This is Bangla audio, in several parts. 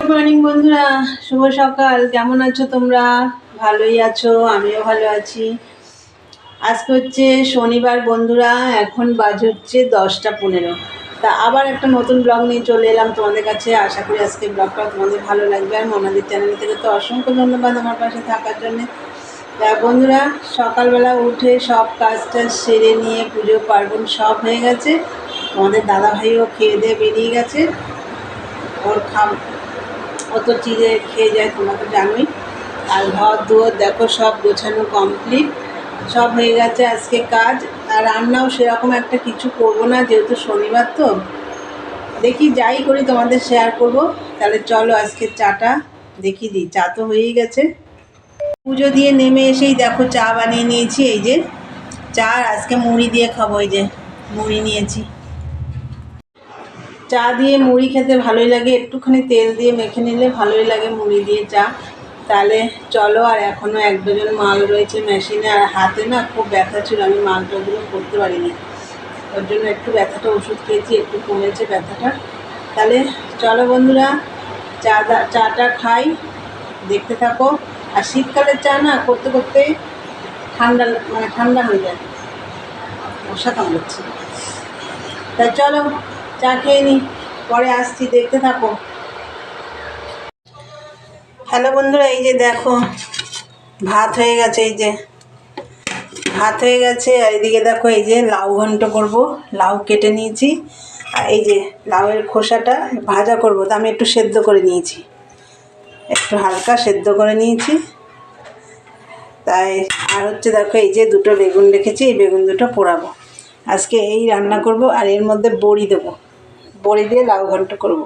গুড মর্নিং বন্ধুরা, শুভ সকাল। কেমন আছো তোমরা? ভালোই আছো, আমিও ভালো আছি। আজকে হচ্ছে শনিবার বন্ধুরা, এখন বাজে হচ্ছে 10টা 15। তা আবার একটা নতুন ব্লগ নিয়ে চলে এলাম তোমাদের কাছে। আশা করি আজকে ব্লগটা তোমাদের ভালো লাগবে। আর মোনাদির চ্যানেল থেকে তো অসংখ্য ধন্যবাদ আমার পাশে থাকার জন্যে। তা বন্ধুরা, সকালবেলা উঠে সব কাজটা সেরে নিয়ে পুজো পার্বণ সব হয়ে গেছে। তোমাদের দাদাভাইও খেয়ে দিয়ে বেরিয়ে গেছে। ওর ও তো চিড়ে খেয়ে যায়, তোমরা তো জানোই। আর ঘর দুয়ার দেখো সব গোছানো কমপ্লিট, সব হয়ে গেছে আজকে কাজ। আর রান্নাও সেরকম একটা কিছু করবো না, যেহেতু শনিবার তো। দেখি যাই করি তোমাদের শেয়ার করব। তাহলে চলো আজকে চাটা দেখিয়ে দিই। চা তো হয়েই গেছে। পুজো দিয়ে নেমে এসেই দেখো চা বানিয়ে নিয়েছি। এই যে চা, আজকে মুড়ি দিয়ে খাবো। এই যে মুড়ি নিয়েছি। চা দিয়ে মুড়ি খেতে ভালোই লাগে, একটুখানি তেল দিয়ে মেখে নিলে ভালোই লাগে মুড়ি দিয়ে চা। তাহলে চলো। আর এখনও 1-2 মাল রয়েছে মেশিনে, আর হাতে না খুব ব্যথা ছিল, আমি মালটাগুলো করতে পারিনি। ওর জন্য একটু ব্যথাটা ওষুধ খেয়েছি, একটু কমেছে ব্যথাটা। তাহলে চলো বন্ধুরা, চাটা খাই, দেখতে থাকো। আর শীতকালের চা না করতে করতে ঠান্ডা হয়ে যায়, মশা কামড়াচ্ছে। তাই চলো চা খেয়ে নিই, পরে আসছি, দেখতে থাকো। হ্যালো বন্ধুরা, এই যে দেখো ভাত হয়ে গেছে। এই যে ভাত হয়ে গেছে। আর এদিকে দেখো এই যে লাউ ঘন্ট করব। লাউ কেটে নিয়েছি। আর এই যে লাউয়ের খোসাটা ভাজা করব, তো আমি একটু সেদ্ধ করে নিয়েছি, একটু হালকা সেদ্ধ করে নিয়েছি। তাই আর হচ্ছে দেখো এই যে 2টো বেগুন রেখেছি, এই বেগুন দুটো পোড়াবো। আজকে এই রান্না করব। আর এর মধ্যে বড়ি দেবো, বড়ি দিয়ে লাউ ঘন্ট করব।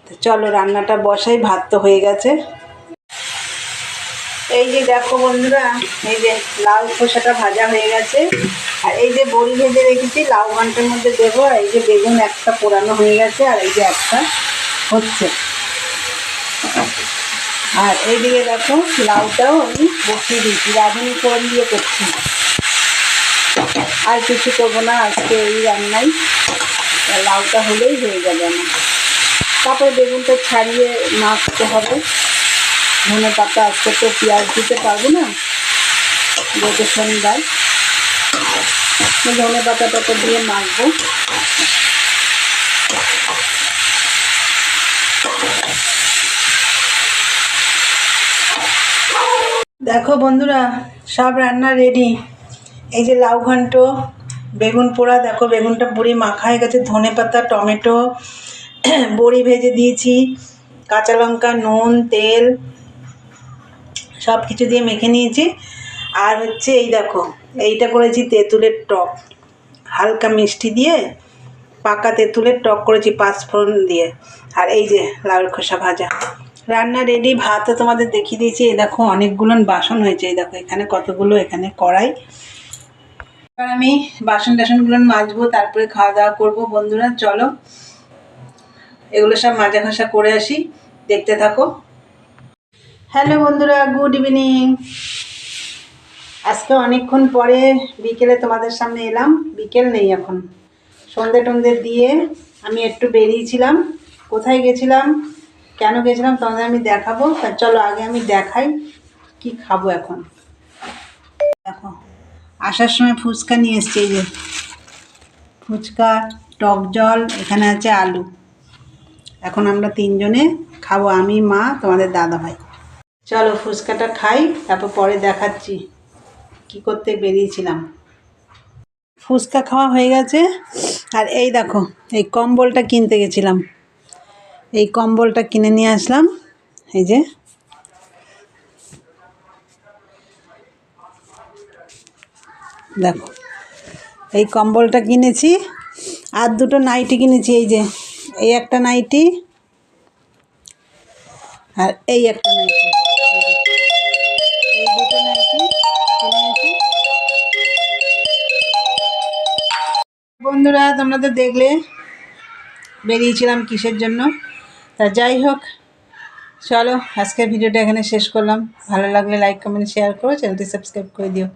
তো চলো রান্নাটা বসাই, ভাত তো হয়ে গেছে। এই যে দেখো বন্ধুরা, এই যে লাউ খোসাটা ভাজা হয়ে গেছে। আর এই যে বড়ি ভেজে রেখেছি, লাউ ঘন্টের মধ্যে দেবো। আর এই যে বেগুন একটা পোড়ানো হয়ে গেছে, আর এই যে একটা হচ্ছে। আর এইদিকে দেখো লাউটাও আমি বসিয়ে দিয়েছি, রাঁধুনি ফোড়ন দিয়ে করছি। আর কিছু করবো না আজকে, এই রান্নাই। লাউটা হলেই হয়ে যাবে আমার। তারপরে বেগুনটা ছাড়িয়ে মাখতে হবে। ধনে পাতা, আজকে তো পেঁয়াজ দিতে পারবো না যেহেতু শনিবার, ধনে পাতা দিয়ে মাখবো। দেখো বন্ধুরা, সব রান্না রেডি। এই যে লাউ ঘন্ট, বেগুন পোড়া, দেখো বেগুনটা পুরি মাখা হয়ে গেছে। ধনে পাতা, টমেটো, বড়ি ভেজে দিয়েছি, কাঁচা লঙ্কা, নুন, তেল সব কিছু দিয়ে মেখে নিয়েছি। আর হচ্ছে এই দেখো এইটা করেছি তেঁতুলের টক, হালকা মিষ্টি দিয়ে পাকা তেঁতুলের টক করেছি 5 ফোড়ন দিয়ে। আর এই যে লাউয়ের খোসা ভাজা। রান্না রেডি। ভাতও তোমাদের দেখিয়ে দিয়েছি। এই দেখো অনেকগুলো বাসন হয়েছে, এই দেখো এখানে কতগুলো, এখানে কড়াই। এবার আমি বাসনগুলো মাজবো, তারপরে খাওয়া দাওয়া করবো। বন্ধুরা চলো এগুলো সব মাজা ঘষা করে আসি, দেখতে থাকো। হ্যালো বন্ধুরা, গুড ইভিনিং। আজকে অনেকক্ষণ পরে বিকেলে তোমাদের সামনে এলাম। বিকেল নেই এখন, সন্ধে টন্ধে দিয়ে আমি একটু বেরিয়েছিলাম। কোথায় গেছিলাম, কেন গেছিলাম তোমাদের আমি দেখাবো। তা চলো আগে আমি দেখাই কি খাবো এখন। দেখো আসার সময় ফুচকা নিয়ে এসছি। এই যে ফুচকা, টক জল, এখানে আছে আলু। এখন আমরা 3 জনে খাবো, আমি, মা, তোমাদের দাদাভাই। চলো ফুচকাটা খাই, তারপর পরে দেখাচ্ছি কি করতে বেরিয়েছিলাম। ফুচকা খাওয়া হয়ে গেছে। আর এই দেখো এই কম্বলটা কিনতে গেছিলাম, এই কম্বলটা কিনে নিয়ে আসলাম। এই যে দেখো এই কম্বলটা কিনেছি। আর 2টো নাইটি কিনেছি। এই যে এই একটা নাইটি, আর এই একটা নাইটি, এই 2টো নাইটি কিনেছি। বন্ধুরা তোমরা তো দেখলে বেরিয়েছিলাম কিসের জন্য। তা যাই হোক, চলো আজকের ভিডিওটা এখানে শেষ করলাম। ভালো লাগলে লাইক, কমেন্ট, শেয়ার করো, চ্যানেলটি সাবস্ক্রাইব করে দিও।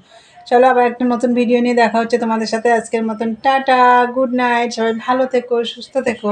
চলো আবার একটা নতুন ভিডিও নিয়ে দেখা হচ্ছে তোমাদের সাথে। আজকের মতন টাটা, গুড নাইট, সবাই ভালো থেকো, সুস্থ থেকো।